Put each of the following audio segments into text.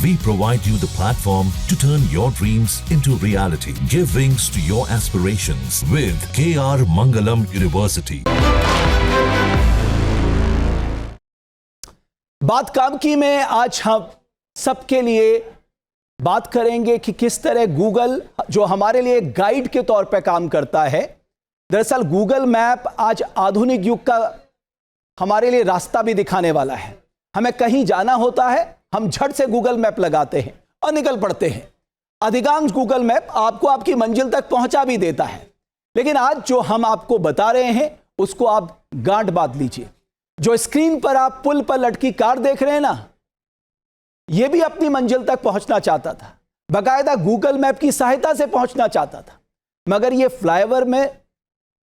We provide you the platform to turn your dreams into reality. Give wings to your aspirations with KR Mangalam University. बात काम की में आज हम सबके लिए बात करेंगे कि किस तरह गूगल जो हमारे लिए गाइड के तौर पर काम करता है। दरअसल गूगल मैप आज आधुनिक युग का हमारे लिए रास्ता भी दिखाने वाला है। हमें कहीं जाना होता है, हम झट से गूगल मैप लगाते हैं और निकल पड़ते हैं। अधिकांश गूगल मैप आपको आपकी मंजिल तक पहुंचा भी देता है, लेकिन आज जो हम आपको बता रहे हैं उसको आप गांठ बांध लीजिए। जो स्क्रीन पर आप पुल पर लटकी कार देख रहे हैं ना, यह भी अपनी मंजिल तक पहुंचना चाहता था, बाकायदा गूगल मैप की सहायता से पहुंचना चाहता था, मगर यह फ्लाईओवर में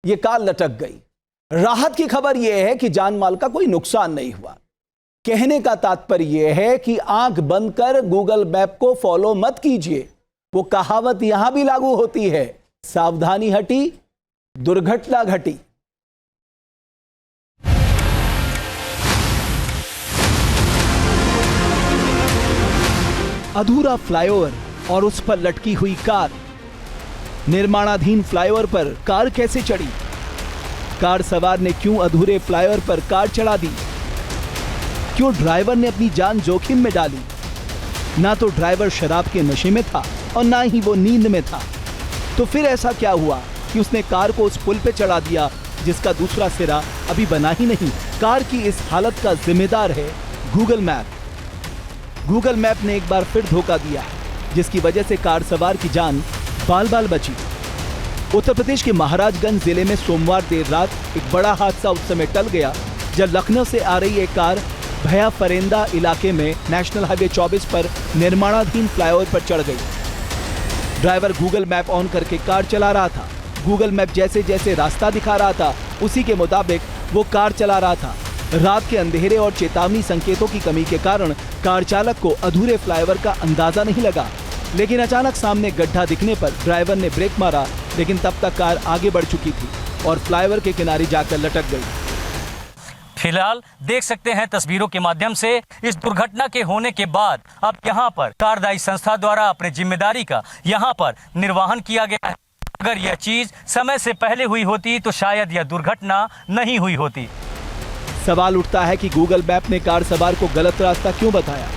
यह कार लटक गई। राहत की खबर यह है कि जान माल का कोई नुकसान नहीं हुआ। कहने का तात्पर्य यह है कि आंख बंद कर गूगल मैप को फॉलो मत कीजिए। वो कहावत यहां भी लागू होती है, सावधानी हटी दुर्घटना घटी। अधूरा फ्लाईओवर और उस पर लटकी हुई कार। निर्माणाधीन फ्लाईओवर पर कार कैसे चढ़ी? कार सवार ने क्यों अधूरे फ्लाईओवर पर कार चढ़ा दी? क्यों ड्राइवर ने अपनी जान जोखिम में डाली? ना तो ड्राइवर शराब के नशे में था और ना ही वो नींद में था। तो फिर ऐसा क्या हुआ कि उसने कार को उस पुल पे चढ़ा दिया जिसका दूसरा सिरा अभी बना ही नहीं? कार की इस हालत का जिम्मेदार है गूगल मैप। गूगल मैप ने एक बार फिर धोखा दिया है, जिसकी वजह से कार सवार की जान बाल बाल बची। उत्तर प्रदेश के महाराजगंज जिले में सोमवार देर रात एक बड़ा हादसा उस समय टल गया जब लखनऊ से आ रही एक कार भया फरेंदा इलाके में नेशनल हाईवे 24 पर निर्माणाधीन फ्लाईओवर पर चढ़ गई। ड्राइवर गूगल मैप ऑन करके कार चला रहा था। गूगल मैप जैसे जैसे रास्ता दिखा रहा था उसी के मुताबिक वो कार चला रहा था। रात के अंधेरे और चेतावनी संकेतों की कमी के कारण कार चालक को अधूरे फ्लाईओवर का अंदाजा नहीं लगा, लेकिन अचानक सामने गड्ढा दिखने पर ड्राइवर ने ब्रेक मारा, लेकिन तब तक कार आगे बढ़ चुकी थी और फ्लाईओवर के किनारे जाकर लटक गई। फिलहाल देख सकते हैं तस्वीरों के माध्यम से इस दुर्घटना के होने के बाद अब यहाँ पर कार्यदायी संस्था द्वारा अपने जिम्मेदारी का यहाँ पर निर्वहन किया गया है। अगर यह चीज समय से पहले हुई होती तो शायद यह दुर्घटना नहीं हुई होती। सवाल उठता है कि गूगल मैप ने कार सवार को गलत रास्ता क्यों बताया?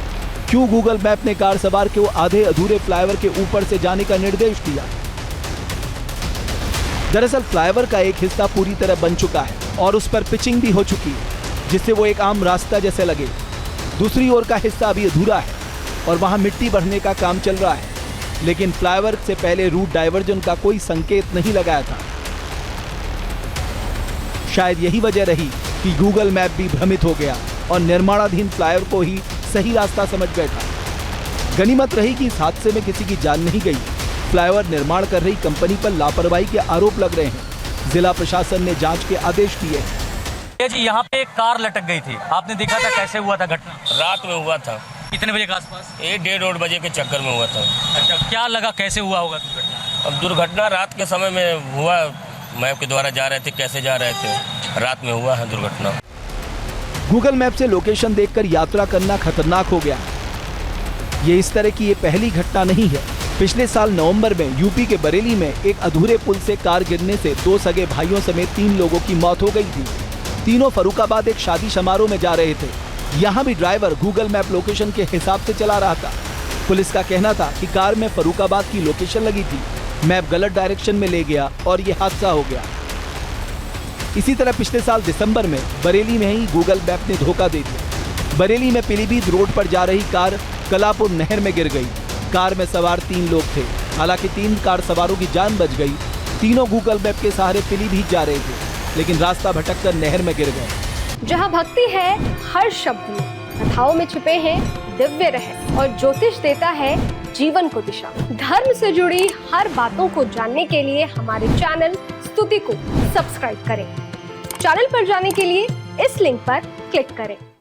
क्यों गूगल मैप ने कार सवार को आधे अधूरे फ्लाईओवर के ऊपर से जाने का निर्देश दिया? दरअसल फ्लाईओवर का एक हिस्सा पूरी तरह बन चुका है और उस पर पिचिंग भी हो चुकी है, जिससे वो एक आम रास्ता जैसे लगे। दूसरी ओर का हिस्सा अभी अधूरा है और वहां मिट्टी भरने का काम चल रहा है, लेकिन फ्लाईओवर से पहले रूट डायवर्जन का कोई संकेत नहीं लगाया था। शायद यही वजह रही कि गूगल मैप भी भ्रमित हो गया और निर्माणाधीन फ्लाईओवर को ही सही रास्ता समझ बैठा। गनीमत रही कि इस हादसे में किसी की जान नहीं गई। फ्लाईओवर निर्माण कर रही कंपनी पर लापरवाही के आरोप लग रहे हैं। जिला प्रशासन ने जांच के आदेश दिए हैं। जी, यहाँ पे एक कार लटक गई थी, आपने देखा था कैसे हुआ था घटना? रात में हुआ था। कितने बजे के आसपास? 1-1:30 बजे के चक्कर में हुआ था। अच्छा, क्या लगा कैसे हुआ होगा दुर्घटना? अब दुर्घटना रात के समय में हुआ, मैप के द्वारा जा रहे थे, कैसे जा रहे थे, रात में हुआ है दुर्घटना। गूगल मैप से लोकेशन देखकर यात्रा करना खतरनाक हो गया। ये इस तरह की ये पहली घटना नहीं है। पिछले साल नवंबर में यूपी के बरेली में एक अधूरे पुल से कार गिरने से 2 सगे भाइयों समेत 3 लोगों की मौत हो गई थी। तीनों फर्रुखाबाद एक शादी समारोह में जा रहे थे। यहाँ भी ड्राइवर गूगल मैप लोकेशन के हिसाब से चला रहा था। पुलिस का कहना था कि कार में फर्रुखाबाद की लोकेशन लगी थी, मैप गलत डायरेक्शन में ले गया और ये हादसा हो गया। इसी तरह पिछले साल दिसंबर में बरेली में ही गूगल मैप ने धोखा दे दिया। बरेली में पीलीभीत रोड पर जा रही कार कलापुर नहर में गिर गई। कार में सवार 3 लोग थे। हालांकि 3 कार सवारों की जान बच गई। तीनों गूगल मैप के सहारे पीलीभीत जा रहे थे, लेकिन रास्ता भटककर नहर में गिर गए। जहां भक्ति है हर शब्द में, कथाओं में छिपे हैं दिव्य रहस्य और ज्योतिष देता है जीवन को दिशा। धर्म से जुड़ी हर बातों को जानने के लिए हमारे चैनल स्तुति को सब्सक्राइब करें। चैनल पर जाने के लिए इस लिंक पर क्लिक करें।